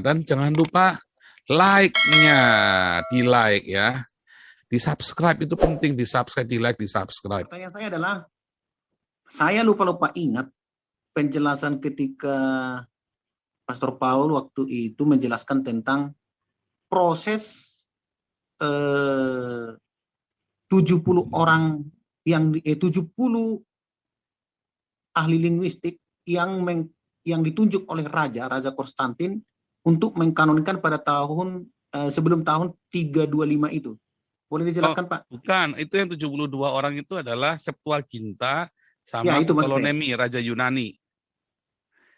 dan jangan lupa like-nya, di-like ya. Di-subscribe itu penting, di-subscribe, di-like, di-subscribe. Pertanyaan saya adalah, saya lupa-lupa ingat penjelasan ketika Pastor Paul waktu itu menjelaskan tentang proses 70 orang yang 70 ahli linguistik yang ditunjuk oleh Raja Konstantin untuk mengkanonkan pada tahun sebelum tahun 325 itu. Boleh dijelaskan, Pak? Bukan, itu yang 72 orang itu adalah Septuaginta Ya, sama itu maksud saya. Ptolemy, Raja Yunani.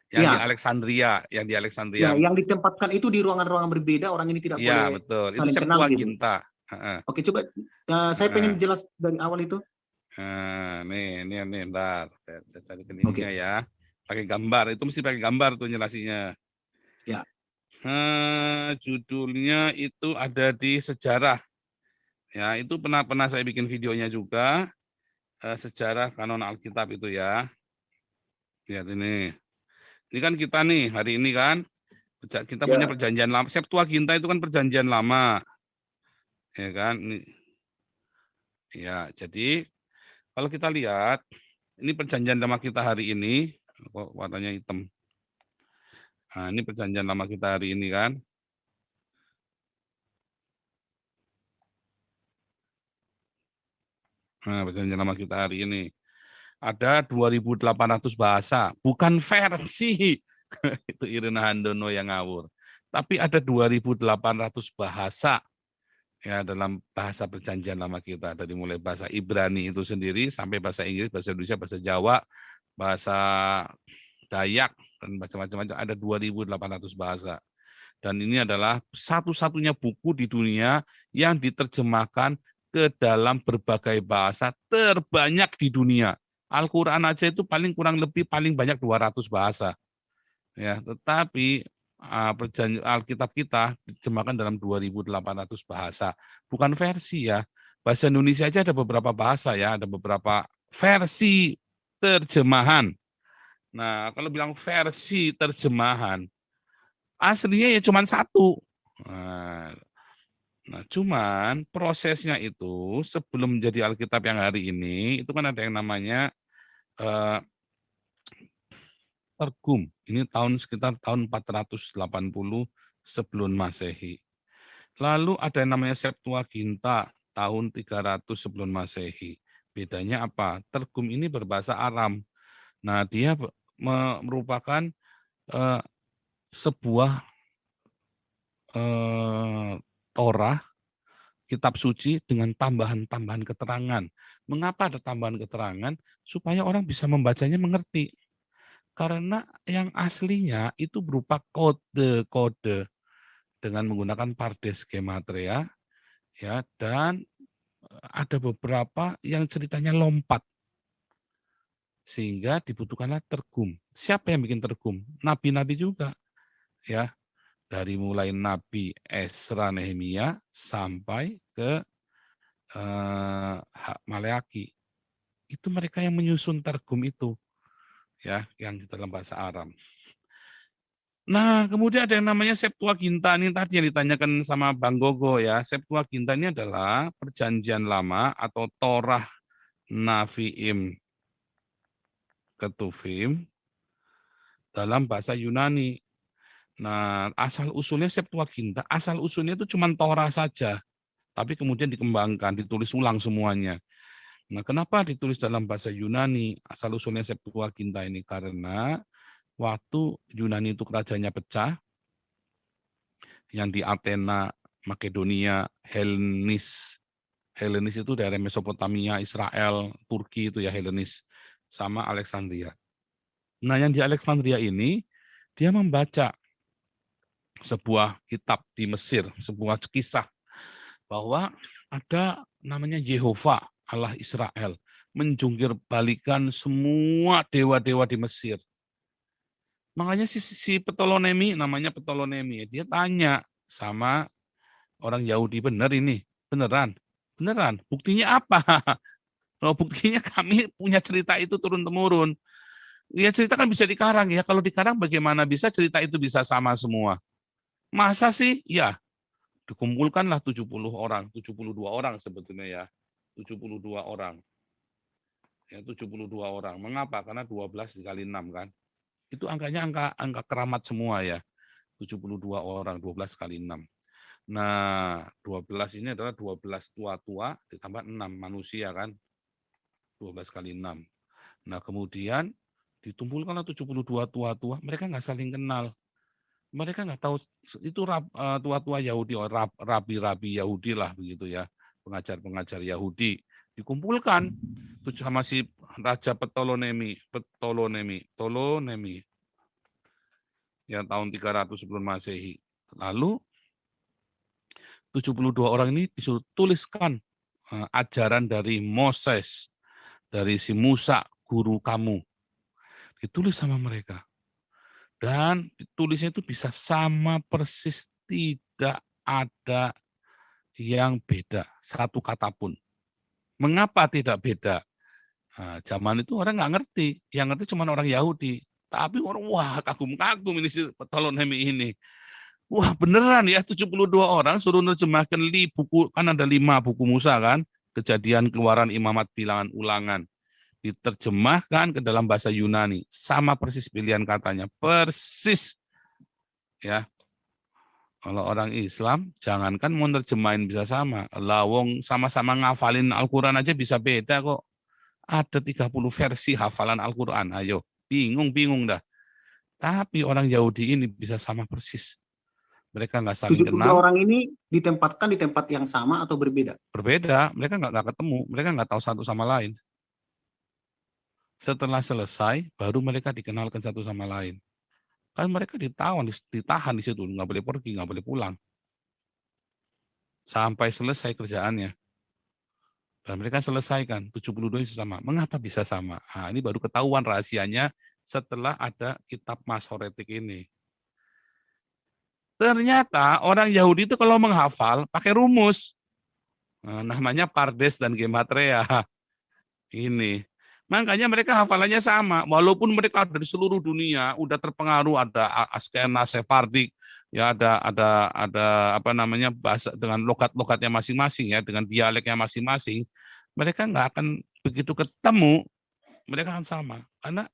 Yang Ya. di Alexandria, Ya, yang ditempatkan itu di ruangan-ruangan berbeda, orang ini tidak ya, boleh betul. Itu saling kenal gitu. Septuaginta. Oke, coba saya pengen jelas dari awal itu. Nih, bentar. Saya carikan Oke. ininya ya. Pakai gambar, itu mesti pakai gambar tuh nyelasinya. Ya. Judulnya itu ada di sejarah. Ya, itu pernah saya bikin videonya juga. Sejarah kanon Alkitab itu ya. Lihat ini. Ini kan kita nih hari ini kan kita punya perjanjian lama. Septuaginta itu kan perjanjian lama. Ya kan? Ya, jadi kalau kita lihat ini perjanjian lama kita hari ini, kok warnanya hitam. Nah, ini perjanjian lama kita hari ini kan. Nah, perjanjian lama kita hari ini. Ada 2.800 bahasa, bukan versi. Itu Irina Handono yang ngawur. Tapi ada 2.800 bahasa ya dalam bahasa perjanjian lama kita, dari mulai bahasa Ibrani itu sendiri sampai bahasa Inggris, bahasa Indonesia, bahasa Jawa, bahasa Dayak dan macam-macam, ada 2.800 bahasa. Dan ini adalah satu-satunya buku di dunia yang diterjemahkan ke dalam berbagai bahasa terbanyak di dunia. Al-Quran aja itu paling banyak 200 bahasa. Ya, tetapi Alkitab kita diterjemahkan dalam 2.800 bahasa. Bukan versi ya. Bahasa Indonesia aja ada beberapa bahasa ya, ada beberapa versi terjemahan. Nah, kalau bilang versi terjemahan, aslinya ya cuma satu. Nah, cuman prosesnya itu sebelum menjadi Alkitab yang hari ini, itu kan ada yang namanya Targum. Ini sekitar tahun 480 sebelum Masehi. Lalu ada yang namanya Septuaginta tahun 300 sebelum Masehi. Bedanya apa? Targum ini berbahasa Aram. Nah, dia merupakan sebuah Torah, kitab suci dengan tambahan-tambahan keterangan. Mengapa ada tambahan keterangan? Supaya orang bisa membacanya mengerti. Karena yang aslinya itu berupa kode-kode dengan menggunakan Pardes Gematria, ya, dan ada beberapa yang ceritanya lompat. Sehingga dibutuhkanlah Targum. Siapa yang bikin Targum? Nabi-nabi juga. Ya, dari mulai Nabi Esra Nehemia sampai ke Maleaki. Itu mereka yang menyusun Targum itu, ya, yang dalam bahasa Aram. Nah, kemudian ada yang namanya Septuaginta, ini tadi yang ditanyakan sama Bang Gogo ya. Septuaginta ini adalah perjanjian lama atau Torah Naviim Ketuvim dalam bahasa Yunani. Nah, asal usulnya Septuaginta, asal usulnya itu cuma Torah saja, tapi kemudian dikembangkan, ditulis ulang semuanya. Nah, kenapa ditulis dalam bahasa Yunani? Asal usulnya Septuaginta ini karena waktu Yunani itu kerajaannya pecah, yang di Athena, Makedonia, Helenis. Helenis itu daerah Mesopotamia, Israel, Turki itu ya Helenis, sama Alexandria. Nah, yang di Alexandria ini, dia membaca sebuah kitab di Mesir, sebuah kisah, bahwa ada namanya Yehova, Allah Israel, menjungkir balikan semua dewa-dewa di Mesir. Makanya si Ptolemy, namanya Ptolemy, dia tanya sama orang Yahudi, benar ini? Beneran? Beneran? Buktinya apa? Kalau buktinya kami punya cerita itu turun-temurun. Ya cerita kan bisa dikarang ya. Kalau dikarang bagaimana bisa cerita itu bisa sama semua? Masa sih? Ya, dikumpulkanlah 70 orang, 72 orang sebetulnya ya. 72 orang. Ya, 72 orang. Mengapa? Karena 12 dikali 6 kan. Itu angkanya angka keramat semua ya. 72 orang, 12 kali 6. Nah, 12 ini adalah 12 tua-tua ditambah 6 manusia kan. 12 kali 6. Nah, kemudian ditumpulkanlah 72 tua-tua, mereka nggak saling kenal. Mereka nggak tahu itu tua-tua Yahudi, rabi-rabi Yahudi lah begitu ya, pengajar-pengajar Yahudi dikumpulkan sama si Raja Ptolemy yang tahun 300 sebelum Masehi. Lalu 72 orang ini disuruh tuliskan ajaran dari Moses, dari si Musa, guru kamu. Ditulis sama mereka. Dan tulisnya itu bisa sama persis, tidak ada yang beda, satu kata pun. Mengapa tidak beda? Nah, zaman itu orang nggak ngerti, yang ngerti cuma orang Yahudi. Tapi orang, wah kagum-kagum ini si Ptolemy ini. Wah beneran ya, 72 orang suruh nerjemahkan buku, kan ada 5 buku Musa kan, Kejadian, Keluaran, Imamat, Bilangan, Ulangan. Diterjemahkan ke dalam bahasa Yunani, sama persis pilihan katanya, persis. Ya, kalau orang Islam, jangankan mau nerjemahin bisa sama. Lawong sama-sama ngafalin Al-Quran aja bisa beda kok. Ada 30 versi hafalan Al-Quran. Ayo, bingung dah. Tapi orang Yahudi ini bisa sama persis. Mereka nggak saling 72 kenal. orang ini ditempatkan di tempat yang sama atau berbeda? Berbeda, mereka nggak ketemu. Mereka nggak tahu satu sama lain. Setelah selesai, baru mereka dikenalkan satu sama lain. Kan mereka ditahan di situ, nggak boleh pergi, nggak boleh pulang. Sampai selesai kerjaannya. Dan mereka selesaikan, 72 itu sama. Mengapa bisa sama? Nah, ini baru ketahuan rahasianya setelah ada kitab Masoretik ini. Ternyata orang Yahudi itu kalau menghafal pakai rumus. Nah, namanya Pardes dan Gematria. Ini. Makanya mereka hafalannya sama, walaupun mereka dari seluruh dunia udah terpengaruh, ada Askenas, Sephardik, ya ada apa namanya bahasa dengan logat-logatnya masing-masing ya, dengan dialeknya masing-masing, mereka nggak akan begitu ketemu, mereka akan sama karena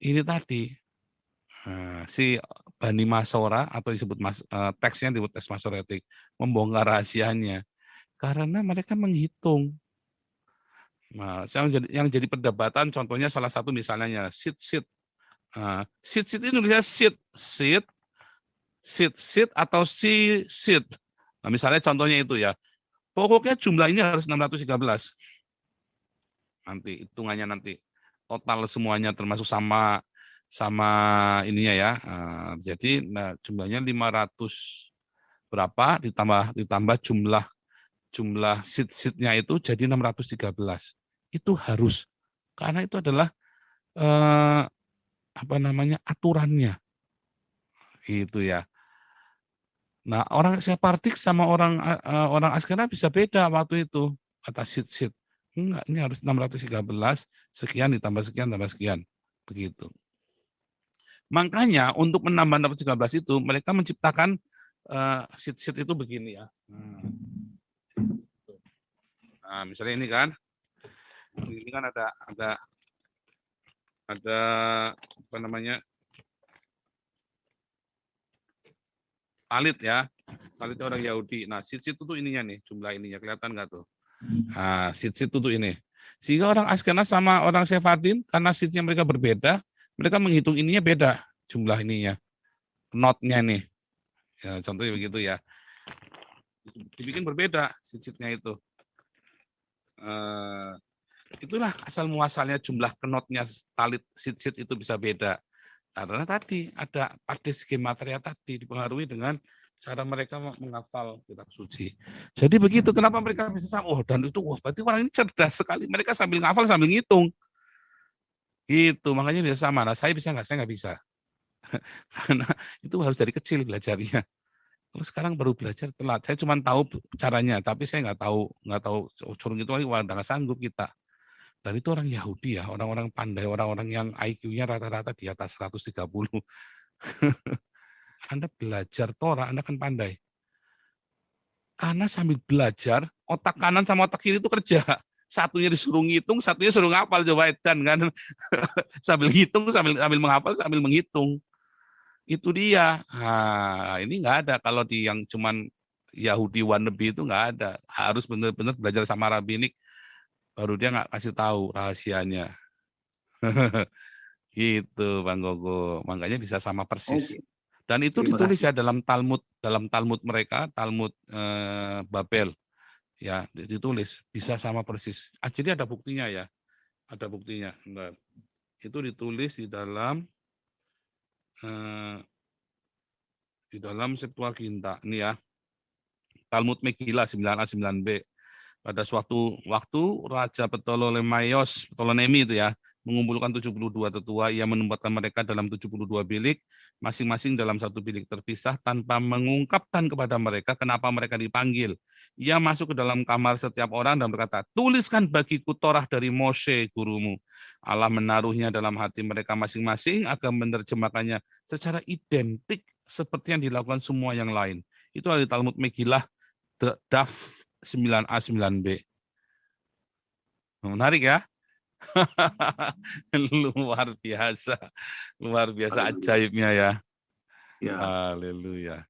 ini tadi si Bani Masora atau disebut teksnya disebut teks Masoretik membongkar rahasianya karena mereka menghitung. Nah, yang jadi perdebatan contohnya salah satu misalnya sit. Sit itu nulisnya sit atau sit. Nah, misalnya contohnya itu ya. Pokoknya jumlah ini harus 613. Nanti hitungannya nanti total semuanya termasuk sama ininya ya. Jadi jumlahnya 500 berapa ditambah jumlah sit-sitnya itu jadi 613. Itu harus karena itu adalah apa namanya aturannya gitu ya. Nah orang Sephardik sama orang Askenas bisa beda waktu itu kata sit enggak, ini harus 613 sekian ditambah sekian tambah sekian begitu. Makanya untuk menambah 613 itu mereka menciptakan sit itu begini ya. Nah misalnya ini kan ada apa namanya talit ya, talit orang Yahudi. Nah, sit itu tuh ininya nih, jumlah ininya kelihatan nggak tuh? Nah, sit itu tuh ini. Sehingga orang Askenas sama orang Sephardim karena sitnya mereka berbeda, mereka menghitung ininya beda jumlah ininya, notnya nih. Ya, contohnya begitu ya. Dibikin berbeda sit-sitnya itu. Itulah asal muasalnya jumlah knotnya talit sit itu bisa beda. Karena tadi ada Pardes Gematria tadi dipengaruhi dengan cara mereka menghafal kitab suci. Jadi begitu, kenapa mereka bisa sama? Oh, dan itu, wah, berarti orang ini cerdas sekali. Mereka sambil ngafal sambil ngitung. Gitu, makanya bisa sama. Nah, saya bisa nggak? Saya nggak bisa. Karena itu harus dari kecil belajarnya. Kalau sekarang baru belajar telat. Saya cuma tahu caranya, tapi saya nggak tahu suruh itu lagi, wah, nggak sanggup kita. Dan itu orang Yahudi ya, orang-orang pandai, orang-orang yang IQ-nya rata-rata di atas 130. Anda belajar Torah, Anda akan pandai. Karena sambil belajar, otak kanan sama otak kiri itu kerja. Satunya disuruh ngitung, satunya suruh ngapal, coba edan kan. Sambil ngitung, sambil menghafal, sambil menghitung. Itu dia. Nah, ini nggak ada kalau di yang cuman Yahudi wannabe itu nggak ada. Harus benar-benar belajar sama rabbinik, baru dia nggak kasih tahu rahasianya. Gitu, Bang Gogo. Makanya bisa sama persis. Oke, Dan itu terima ditulis kasih. ya dalam Talmud mereka, Talmud Babel. Ya, ditulis bisa sama persis. Jadi ada buktinya ya. Ada buktinya. Bentar. Itu ditulis eh, di dalam Septuaginta. Ini ya, Talmud Megillah 9a 9b. Pada suatu waktu Raja Ptolemaios itu ya, mengumpulkan 72 tetua, ia menempatkan mereka dalam 72 bilik, masing-masing dalam satu bilik terpisah tanpa mengungkapkan kepada mereka kenapa mereka dipanggil. Ia masuk ke dalam kamar setiap orang dan berkata, tuliskan bagiku Torah dari Moshe gurumu. Allah menaruhnya dalam hati mereka masing-masing agar menerjemahkannya secara identik seperti yang dilakukan semua yang lain. Itu ada di Talmud Megillah Daf 9a 9b. Menarik ya. Luar biasa. Luar biasa Haleluya. ajaibnya ya. Ya. Haleluya.